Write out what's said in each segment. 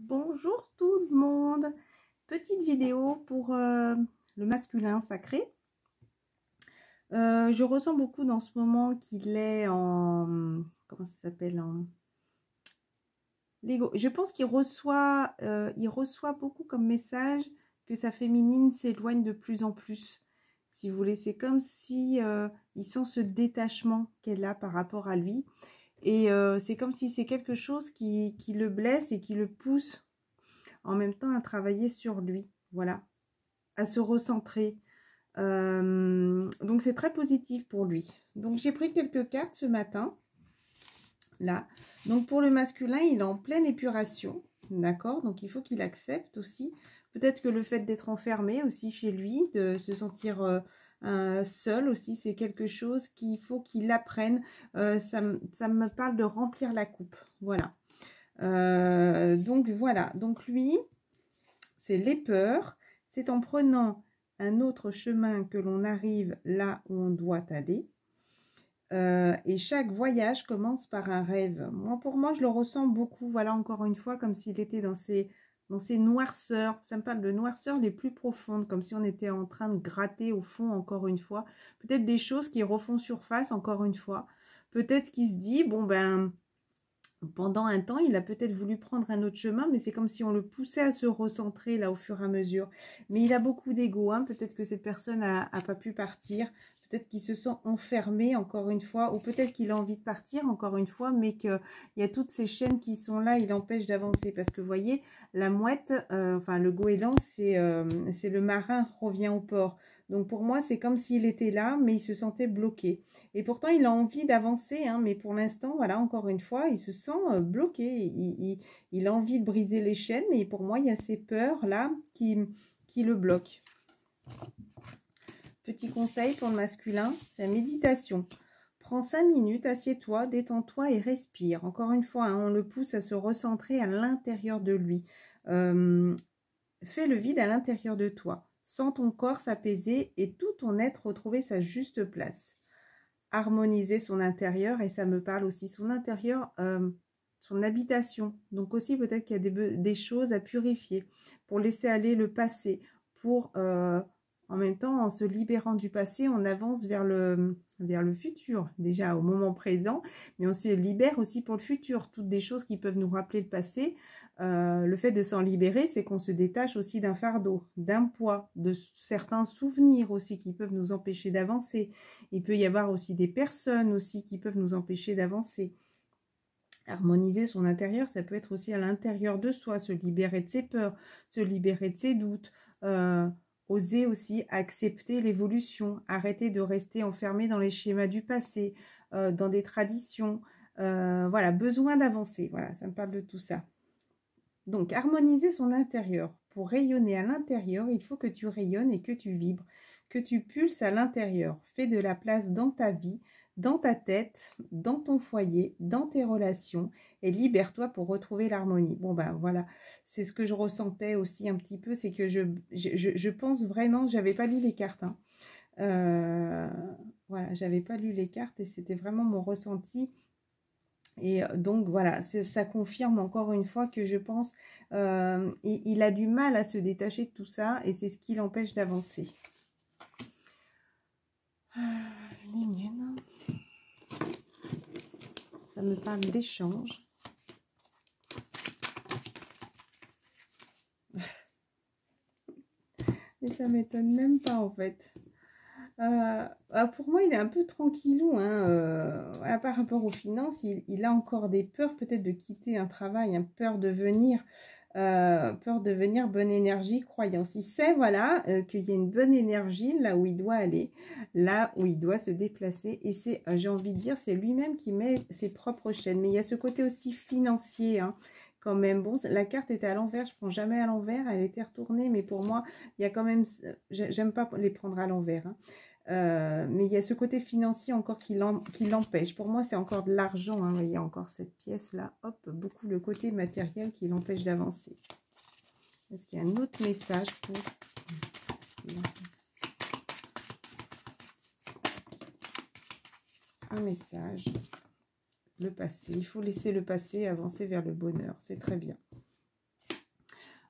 Bonjour tout le monde, petite vidéo pour le masculin sacré. Je ressens beaucoup dans ce moment qu'il est en, comment ça s'appelle, en Lego. Je pense qu'il reçoit, il reçoit beaucoup comme message que sa féminine s'éloigne de plus en plus. Si vous voulez, c'est comme si il sent ce détachement qu'elle a par rapport à lui. Et c'est comme si c'est quelque chose qui le blesse et qui le pousse en même temps à travailler sur lui, voilà, à se recentrer. Donc c'est très positif pour lui. Donc j'ai pris quelques cartes ce matin, là. Donc pour le masculin, il est en pleine épuration, d'accord? Donc il faut qu'il accepte aussi. Peut-être que le fait d'être enfermé aussi chez lui, de se sentir seul aussi, c'est quelque chose qu'il faut qu'il apprenne. Ça me parle de remplir la coupe, voilà. Donc voilà, donc lui, c'est les peurs. C'est en prenant un autre chemin que l'on arrive là où on doit aller. Et chaque voyage commence par un rêve. Pour moi, je le ressens beaucoup. Voilà, encore une fois, comme s'il était dans ces noirceurs. Ça me parle de noirceurs les plus profondes, comme si on était en train de gratter au fond, encore une fois. Peut-être des choses qui refont surface, encore une fois. Peut-être qu'il se dit, bon ben, pendant un temps, il a peut-être voulu prendre un autre chemin, mais c'est comme si on le poussait à se recentrer là au fur et à mesure. Mais il a beaucoup d'ego, hein. Peut-être que cette personne n'a pas pu partir, peut-être qu'il se sent enfermé encore une fois, ou peut-être qu'il a envie de partir encore une fois, mais qu'il y a toutes ces chaînes qui sont là, il empêche d'avancer. Parce que vous voyez, la mouette, enfin le goéland, c'est le marin revient au port. Donc pour moi, c'est comme s'il était là, mais il se sentait bloqué. Et pourtant, il a envie d'avancer, hein, mais pour l'instant, voilà, encore une fois, il se sent bloqué. Il a envie de briser les chaînes, mais pour moi, il y a ces peurs-là qui le bloquent. Petit conseil pour le masculin, c'est la méditation. Prends 5 minutes, assieds-toi, détends-toi et respire. Encore une fois, hein, on le pousse à se recentrer à l'intérieur de lui. Fais le vide à l'intérieur de toi. Sens ton corps s'apaiser et tout ton être retrouver sa juste place. Harmoniser son intérieur, et ça me parle aussi son intérieur, son habitation. Donc aussi peut-être qu'il y a des choses à purifier pour laisser aller le passé, pour en même temps, en se libérant du passé, on avance vers le futur, déjà au moment présent, mais on se libère aussi pour le futur. Toutes des choses qui peuvent nous rappeler le passé. Le fait de s'en libérer, c'est qu'on se détache aussi d'un fardeau, d'un poids, de certains souvenirs aussi qui peuvent nous empêcher d'avancer. Il peut y avoir aussi des personnes aussi qui peuvent nous empêcher d'avancer. Harmoniser son intérieur, ça peut être aussi à l'intérieur de soi, se libérer de ses peurs, se libérer de ses doutes, oser aussi accepter l'évolution, arrêter de rester enfermé dans les schémas du passé, dans des traditions. Voilà, besoin d'avancer. Voilà, ça me parle de tout ça. Donc, harmoniser son intérieur. Pour rayonner à l'intérieur, il faut que tu rayonnes et que tu vibres, que tu pulses à l'intérieur. Fais de la place dans ta vie, dans ta tête, dans ton foyer, dans tes relations et libère-toi pour retrouver l'harmonie. Bon ben voilà, c'est ce que je ressentais aussi un petit peu, c'est que je pense vraiment, j'avais pas lu les cartes, hein. Voilà, j'avais pas lu les cartes et c'était vraiment mon ressenti. Et donc voilà, ça confirme encore une fois que je pense il a du mal à se détacher de tout ça et c'est ce qui l'empêche d'avancer. Les miennes. Ça me parle d'échange. Et ça m'étonne même pas en fait. Pour moi, il est un peu tranquillou, hein, par rapport aux finances. Il a encore des peurs peut-être de quitter un travail, hein, peur de venir bonne énergie, croyance. Il sait, voilà, qu'il y a une bonne énergie là où il doit aller, là où il doit se déplacer. Et c'est, j'ai envie de dire, c'est lui-même qui met ses propres chaînes. Mais il y a ce côté aussi financier, hein, quand même. Bon, la carte était à l'envers, je ne prends jamais à l'envers, elle était retournée, mais pour moi, il y a quand même, j'aime pas les prendre à l'envers, hein. Mais il y a ce côté financier encore qui l'empêche. Pour moi, c'est encore de l'argent, hein. Vous voyez, encore cette pièce-là. Hop, beaucoup le côté matériel qui l'empêche d'avancer. Est-ce qu'il y a un autre message pour... Un message. Le passé. Il faut laisser le passé avancer vers le bonheur. C'est très bien.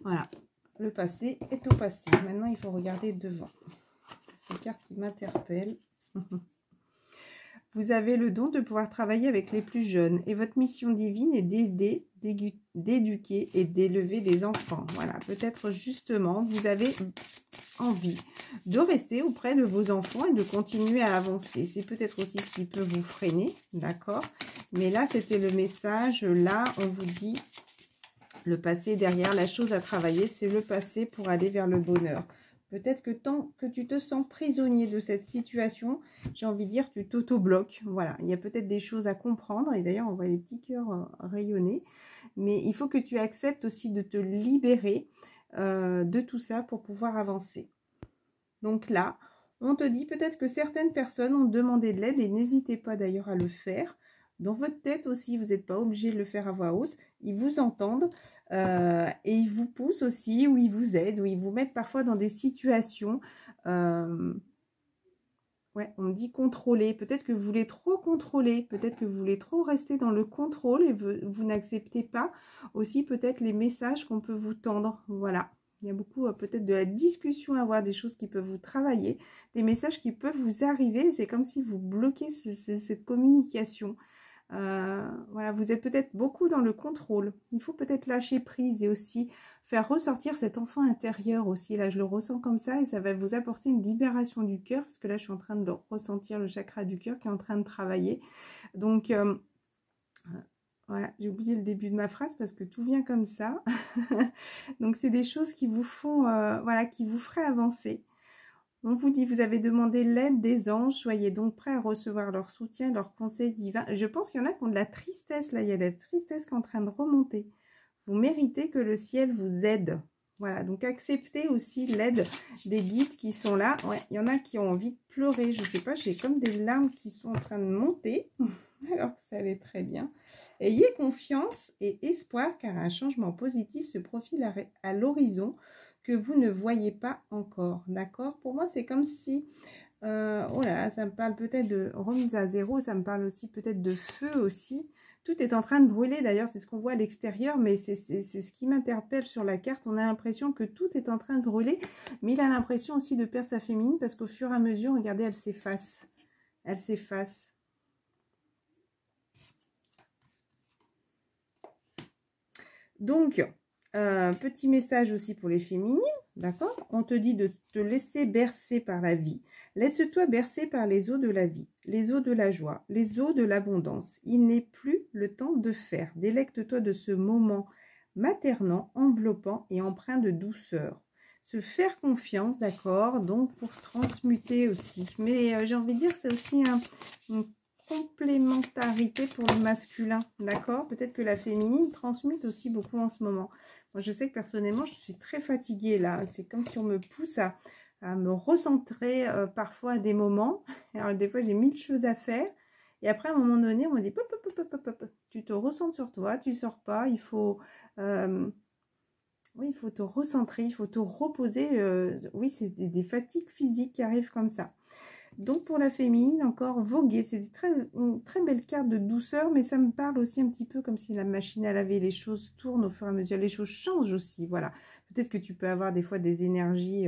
Voilà, le passé est au passé. Maintenant, il faut regarder devant. C'est une carte qui m'interpelle. Vous avez le don de pouvoir travailler avec les plus jeunes. Et votre mission divine est d'aider, d'éduquer et d'élever les enfants. Voilà, peut-être justement, vous avez envie de rester auprès de vos enfants et de continuer à avancer. C'est peut-être aussi ce qui peut vous freiner, d'accord? Mais là, c'était le message. Là, on vous dit le passé derrière, la chose à travailler, c'est le passé pour aller vers le bonheur. Peut-être que tant que tu te sens prisonnier de cette situation, j'ai envie de dire, tu t'auto-bloques. Voilà, il y a peut-être des choses à comprendre. Et d'ailleurs, on voit les petits cœurs rayonner. Mais il faut que tu acceptes aussi de te libérer de tout ça pour pouvoir avancer. Donc là, on te dit peut-être que certaines personnes ont demandé de l'aide et n'hésitez pas d'ailleurs à le faire. Dans votre tête aussi, vous n'êtes pas obligé de le faire à voix haute. Ils vous entendent et ils vous poussent aussi, ou ils vous aident, ou ils vous mettent parfois dans des situations. Ouais, on me dit contrôler. Peut-être que vous voulez trop contrôler. Peut-être que vous voulez trop rester dans le contrôle et vous n'acceptez pas aussi peut-être les messages qu'on peut vous tendre. Voilà. Il y a beaucoup peut-être de la discussion à avoir, des choses qui peuvent vous travailler, des messages qui peuvent vous arriver. C'est comme si vous bloquez cette communication. Voilà, vous êtes peut-être beaucoup dans le contrôle. Il faut peut-être lâcher prise et aussi faire ressortir cet enfant intérieur aussi. Là, je le ressens comme ça et ça va vous apporter une libération du cœur parce que là, je suis en train de ressentir le chakra du cœur qui est en train de travailler. Donc, voilà, j'ai oublié le début de ma phrase parce que tout vient comme ça. Donc, c'est des choses qui vous font, voilà, qui vous feraient avancer. On vous dit, vous avez demandé l'aide des anges, soyez donc prêts à recevoir leur soutien, leur conseil divin. Je pense qu'il y en a qui ont de la tristesse, là, il y a de la tristesse qui est en train de remonter. Vous méritez que le ciel vous aide. Voilà, donc acceptez aussi l'aide des guides qui sont là. Ouais, il y en a qui ont envie de pleurer, je ne sais pas, j'ai comme des larmes qui sont en train de monter, alors que ça allait très bien. Ayez confiance et espoir, car un changement positif se profile à l'horizon, que vous ne voyez pas encore, d'accord? Pour moi, c'est comme si, oh là là, ça me parle peut-être de remise à zéro, ça me parle aussi peut-être de feu aussi. Tout est en train de brûler, d'ailleurs, c'est ce qu'on voit à l'extérieur, mais c'est ce qui m'interpelle sur la carte. On a l'impression que tout est en train de brûler, mais il a l'impression aussi de perdre sa féminine, parce qu'au fur et à mesure, regardez, elle s'efface. Elle s'efface. Donc, petit message aussi pour les féminines, d'accord? On te dit de te laisser bercer par la vie. Laisse-toi bercer par les eaux de la vie, les eaux de la joie, les eaux de l'abondance. Il n'est plus le temps de faire. Délecte-toi de ce moment maternant, enveloppant et empreint de douceur. Se faire confiance, d'accord? Donc, pour transmuter aussi. Mais j'ai envie de dire, c'est aussi une complémentarité pour le masculin, d'accord? Peut-être que la féminine transmute aussi beaucoup en ce moment. Moi, je sais que personnellement, je suis très fatiguée là. C'est comme si on me pousse à me recentrer parfois à des moments. Alors, des fois, j'ai 1000 choses à faire. Et après, à un moment donné, on me dit, pop, pop, pop, pop, pop. Tu te recentres sur toi, tu sors pas. Il faut, oui, il faut te recentrer, il faut te reposer. Oui, c'est des fatigues physiques qui arrivent comme ça. Donc, pour la féminine, encore voguer. C'est une très belle carte de douceur, mais ça me parle aussi un petit peu comme si la machine à laver, les choses tournent au fur et à mesure. Les choses changent aussi, voilà. Peut-être que tu peux avoir des fois des énergies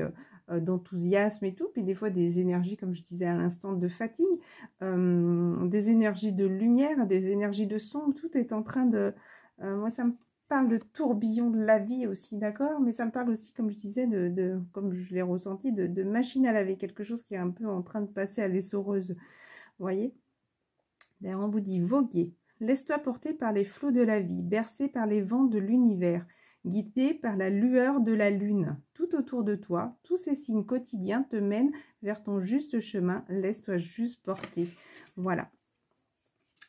d'enthousiasme et tout, puis des fois des énergies, comme je disais à l'instant, de fatigue, des énergies de lumière, des énergies de son. Tout est en train de... moi, ça me parle de tourbillon de la vie aussi, d'accord? Mais ça me parle aussi, comme je disais, comme je l'ai ressenti, de machine à laver, quelque chose qui est un peu en train de passer à l'essoreuse. Vous voyez? D'ailleurs, on vous dit voguer. Laisse-toi porter par les flots de la vie, bercé par les vents de l'univers, guidé par la lueur de la lune. Tout autour de toi, tous ces signes quotidiens te mènent vers ton juste chemin. Laisse-toi juste porter. Voilà.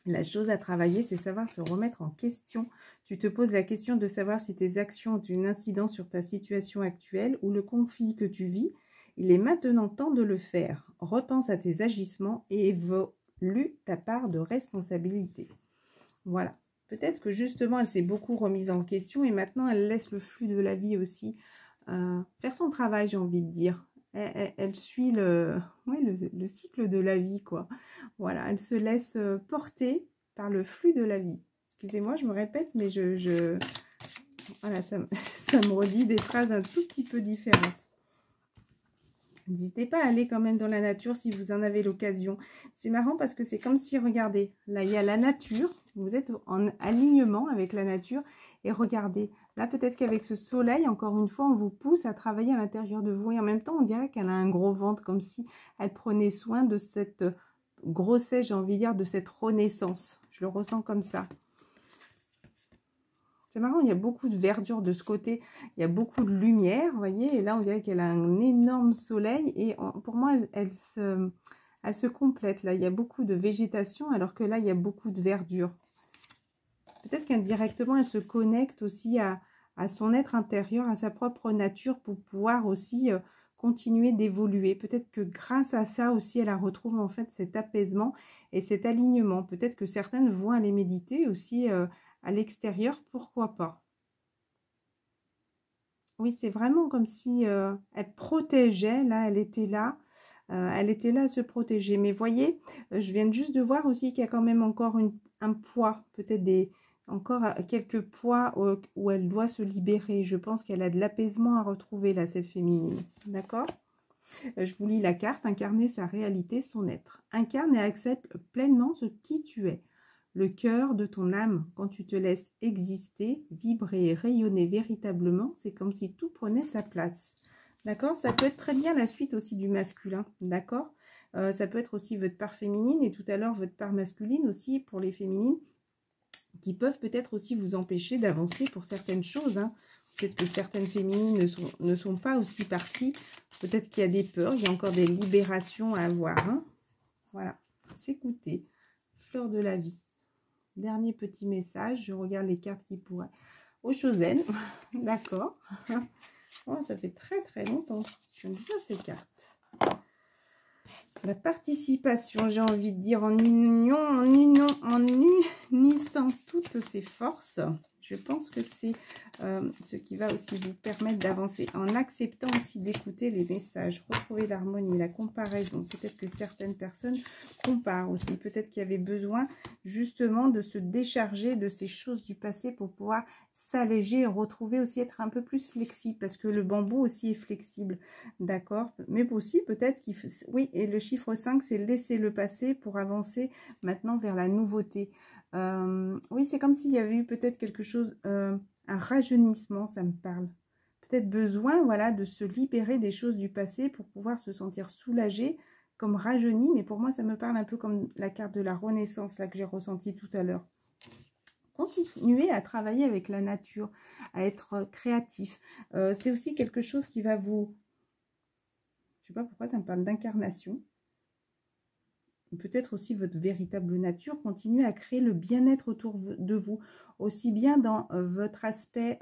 La chose à travailler, c'est savoir se remettre en question. Tu te poses la question de savoir si tes actions ont une incidence sur ta situation actuelle ou le conflit que tu vis. Il est maintenant temps de le faire. Repense à tes agissements et évolue ta part de responsabilité. Voilà. Peut-être que justement, elle s'est beaucoup remise en question et maintenant, elle laisse le flux de la vie aussi faire son travail, j'ai envie de dire. Elle suit le cycle de la vie, quoi. Voilà, elle se laisse porter par le flux de la vie. Excusez-moi, je me répète, mais voilà, ça ça me redit des phrases un tout petit peu différentes. N'hésitez pas à aller quand même dans la nature si vous en avez l'occasion. C'est marrant parce que c'est comme si, regardez, là il y a la nature, vous êtes en alignement avec la nature et regardez, là peut-être qu'avec ce soleil, encore une fois, on vous pousse à travailler à l'intérieur de vous et en même temps on dirait qu'elle a un gros ventre, comme si elle prenait soin de cette grossesse, j'ai envie de dire, de cette renaissance. Je le ressens comme ça. C'est marrant, il y a beaucoup de verdure de ce côté, il y a beaucoup de lumière, vous voyez, et là on dirait qu'elle a un énorme soleil, et pour moi, elle se complète, là, il y a beaucoup de végétation, alors que là, il y a beaucoup de verdure. Peut-être qu'indirectement, elle se connecte aussi à son être intérieur, à sa propre nature, pour pouvoir aussi continuer d'évoluer. Peut-être que grâce à ça aussi, elle retrouve en fait cet apaisement et cet alignement. Peut-être que certaines vont aller méditer aussi à l'extérieur, pourquoi pas. Oui, c'est vraiment comme si elle protégeait, là, elle était là à se protéger. Mais voyez, je viens juste de voir aussi qu'il y a quand même encore un poids, peut-être encore quelques poids où elle doit se libérer. Je pense qu'elle a de l'apaisement à retrouver, là, cette féminine. D'accord ? Je vous lis la carte. Incarner sa réalité, son être. Incarne et accepte pleinement ce qui tu es. Le cœur de ton âme, quand tu te laisses exister, vibrer et rayonner véritablement, c'est comme si tout prenait sa place. D'accord? Ça peut être très bien la suite aussi du masculin. D'accord? Ça peut être aussi votre part féminine et tout à l'heure votre part masculine aussi pour les féminines qui peuvent peut-être aussi vous empêcher d'avancer pour certaines choses. Hein. Peut-être que certaines féminines ne sont pas aussi parties. Peut-être qu'il y a des peurs, il y a encore des libérations à avoir. Hein. Voilà, s'écouter. Fleur de la vie. Dernier petit message, je regarde les cartes qui pourraient... Aux Chosen, d'accord. Oh, ça fait très très longtemps. J'aime bien ces cartes. La participation, j'ai envie de dire, en unissant toutes ses forces. Je pense que c'est ce qui va aussi vous permettre d'avancer en acceptant aussi d'écouter les messages, retrouver l'harmonie, la comparaison. Peut-être que certaines personnes comparent aussi. Peut-être qu'il y avait besoin justement de se décharger de ces choses du passé pour pouvoir s'alléger et retrouver aussi être un peu plus flexible parce que le bambou aussi est flexible. D'accord? Mais aussi peut-être qu'il faut... Oui, et le chiffre 5, c'est laisser le passé pour avancer maintenant vers la nouveauté. Oui, c'est comme s'il y avait eu peut-être quelque chose, un rajeunissement, ça me parle. Peut-être besoin, voilà, de se libérer des choses du passé pour pouvoir se sentir soulagé, comme rajeuni. Mais pour moi, ça me parle un peu comme la carte de la renaissance, là, que j'ai ressentie tout à l'heure. Continuez à travailler avec la nature, à être créatif. C'est aussi quelque chose qui va vous... Je ne sais pas pourquoi ça me parle d'incarnation. Peut-être aussi votre véritable nature, continuez à créer le bien-être autour de vous, aussi bien dans votre aspect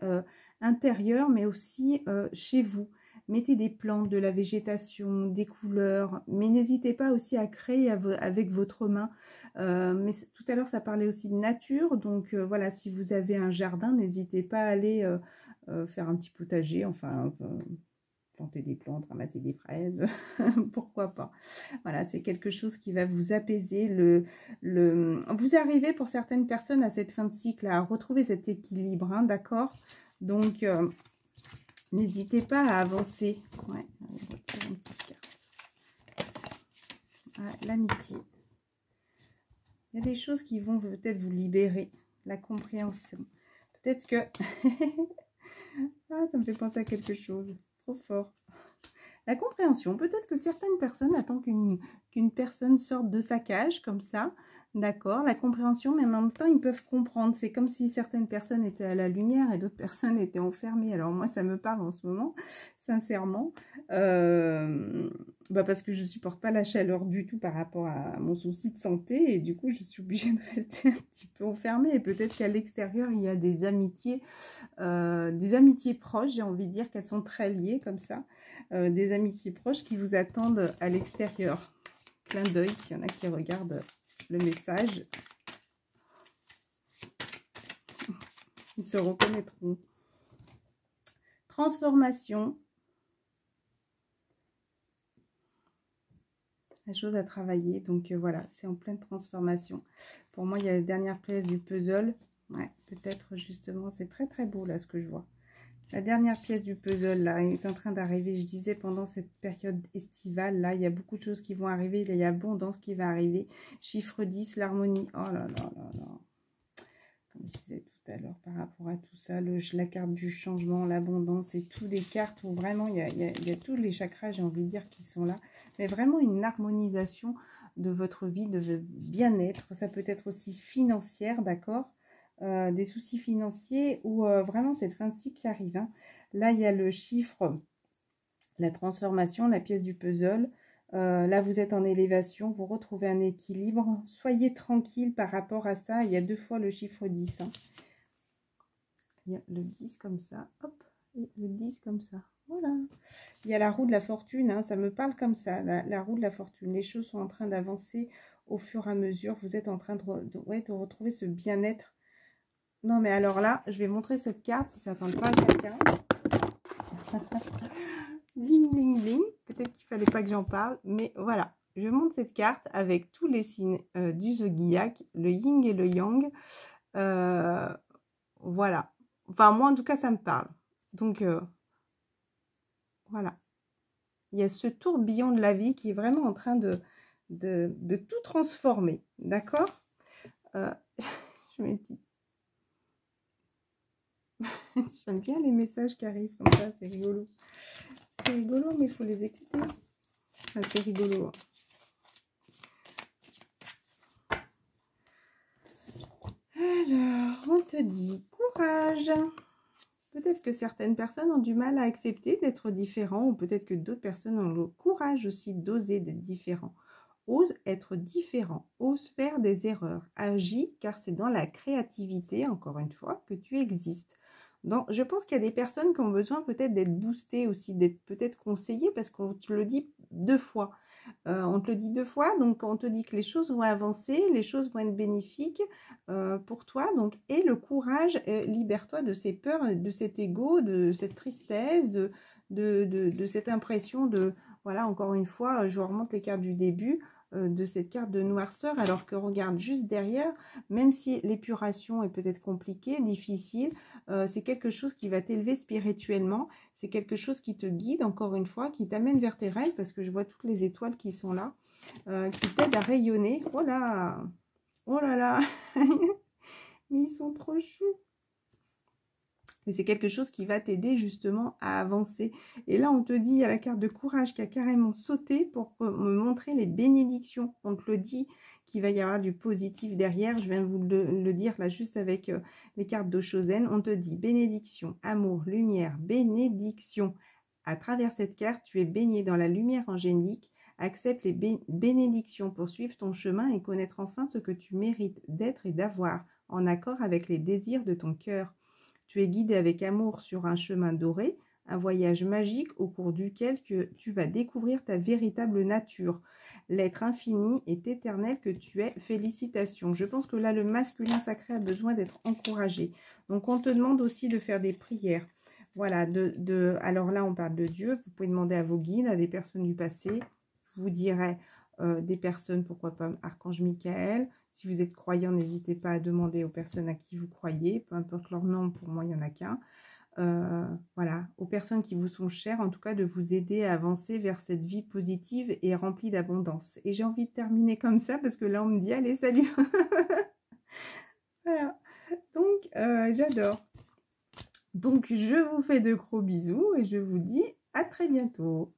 intérieur, mais aussi chez vous. Mettez des plantes, de la végétation, des couleurs, mais n'hésitez pas aussi à créer avec votre main. Mais tout à l'heure, ça parlait aussi de nature, donc voilà, si vous avez un jardin, n'hésitez pas à aller faire un petit potager, enfin... planter des plantes, ramasser des fraises, pourquoi pas. Voilà, c'est quelque chose qui va vous apaiser. Vous arrivez pour certaines personnes à cette fin de cycle à retrouver cet équilibre, hein, d'accord? Donc, n'hésitez pas à avancer. Ouais, on va retirer une petite carte. Ah, l'amitié. Il y a des choses qui vont peut-être vous libérer. La compréhension. Peut-être que... ah, ça me fait penser à quelque chose. Trop fort. La compréhension. Peut-être que certaines personnes attendent qu'une personne sorte de sa cage, comme ça. D'accord, la compréhension, mais en même temps, ils peuvent comprendre. C'est comme si certaines personnes étaient à la lumière et d'autres personnes étaient enfermées. Alors moi, ça me parle en ce moment, sincèrement. Parce que je ne supporte pas la chaleur du tout par rapport à mon souci de santé. Et du coup, je suis obligée de rester un petit peu enfermée. Et peut-être qu'à l'extérieur, il y a des amitiés proches. J'ai envie de dire qu'elles sont très liées comme ça. Des amitiés proches qui vous attendent à l'extérieur. Clin d'œil s'il y en a qui regardent le message. Ils se reconnaîtront. Transformation. La chose à travailler. Donc voilà, c'est en pleine transformation. Pour moi, il y a la dernière pièce du puzzle. Ouais, peut-être justement, c'est très très beau là ce que je vois. La dernière pièce du puzzle, là, est en train d'arriver. Je disais, pendant cette période estivale, là, il y a beaucoup de choses qui vont arriver. Il y a abondance qui va arriver. Chiffre 10, l'harmonie. Oh là là là là. Comme je disais tout à l'heure, par rapport à tout ça, la carte du changement, l'abondance, et tout des cartes où vraiment, il y a tous les chakras, j'ai envie de dire, qui sont là. Mais vraiment une harmonisation de votre vie, de bien-être. Ça peut être aussi financière, d'accord ? Des soucis financiers ou vraiment cette fin de cycle qui arrive. Hein. Là, il y a le chiffre, la transformation, la pièce du puzzle. Là, vous êtes en élévation, vous retrouvez un équilibre. Soyez tranquille par rapport à ça. Il y a 2 fois le chiffre 10. Hein. Il y a le 10 comme ça, hop, et le 10 comme ça. Voilà. Il y a la roue de la fortune, hein, ça me parle comme ça, la roue de la fortune. Les choses sont en train d'avancer au fur et à mesure. Vous êtes en train de retrouver ce bien-être. Non, mais alors là, je vais montrer cette carte si ça ne parle pas à quelqu'un. Bling, bling, bling. Peut-être qu'il ne fallait pas que j'en parle, mais voilà. Je montre cette carte avec tous les signes du zodiaque, le yin et le yang. Voilà. Enfin, moi, en tout cas, ça me parle. Donc, voilà. Il y a ce tourbillon de la vie qui est vraiment en train de tout transformer. D'accord? Je me dis... J'aime bien les messages qui arrivent comme ça, c'est rigolo. C'est rigolo, mais il faut les écouter. Enfin, c'est rigolo. Alors, on te dit courage. Peut-être que certaines personnes ont du mal à accepter d'être différents, ou peut-être que d'autres personnes ont le courage aussi d'oser d'être différents. Ose être différent, ose faire des erreurs, agis car c'est dans la créativité, encore une fois, que tu existes. Donc, je pense qu'il y a des personnes qui ont besoin peut-être d'être boostées aussi, d'être peut-être conseillées, parce qu'on te le dit 2 fois. On te le dit 2 fois, donc on te dit que les choses vont avancer, les choses vont être bénéfiques pour toi. Donc, et le courage, libère-toi de ces peurs, de cet ego, de cette tristesse, de cette impression de, voilà, encore une fois, je vous remonte les cartes du début, de cette carte de noirceur, alors que regarde juste derrière, même si l'épuration est peut-être compliquée, difficile, c'est quelque chose qui va t'élever spirituellement, c'est quelque chose qui te guide, encore une fois, qui t'amène vers tes rêves, parce que je vois toutes les étoiles qui sont là, qui t'aident à rayonner. Oh là, oh là là, mais ils sont trop choux. Et c'est quelque chose qui va t'aider justement à avancer. Et là, on te dit, il y a la carte de courage qui a carrément sauté pour me montrer les bénédictions. On te le dit qu'il va y avoir du positif derrière. Je viens de vous le dire là juste avec les cartes d'Oshozen. On te dit bénédiction, amour, lumière, bénédiction. À travers cette carte, tu es baigné dans la lumière angélique. Accepte les bénédictions pour suivre ton chemin et connaître enfin ce que tu mérites d'être et d'avoir, en accord avec les désirs de ton cœur. Tu es guidé avec amour sur un chemin doré, un voyage magique au cours duquel tu vas découvrir ta véritable nature, l'être infini et éternel que tu es. Félicitations. Je pense que là, le masculin sacré a besoin d'être encouragé. Donc, on te demande aussi de faire des prières. Voilà, alors là, on parle de Dieu. Vous pouvez demander à vos guides, à des personnes du passé. Je vous dirais des personnes, pourquoi pas Archange Michael. Si vous êtes croyant, n'hésitez pas à demander aux personnes à qui vous croyez, peu importe leur nom, pour moi, il n'y en a qu'un. Voilà, aux personnes qui vous sont chères, en tout cas, de vous aider à avancer vers cette vie positive et remplie d'abondance. Et j'ai envie de terminer comme ça, parce que là, on me dit, allez, salut. Voilà, donc, j'adore. Donc, je vous fais de gros bisous et je vous dis à très bientôt.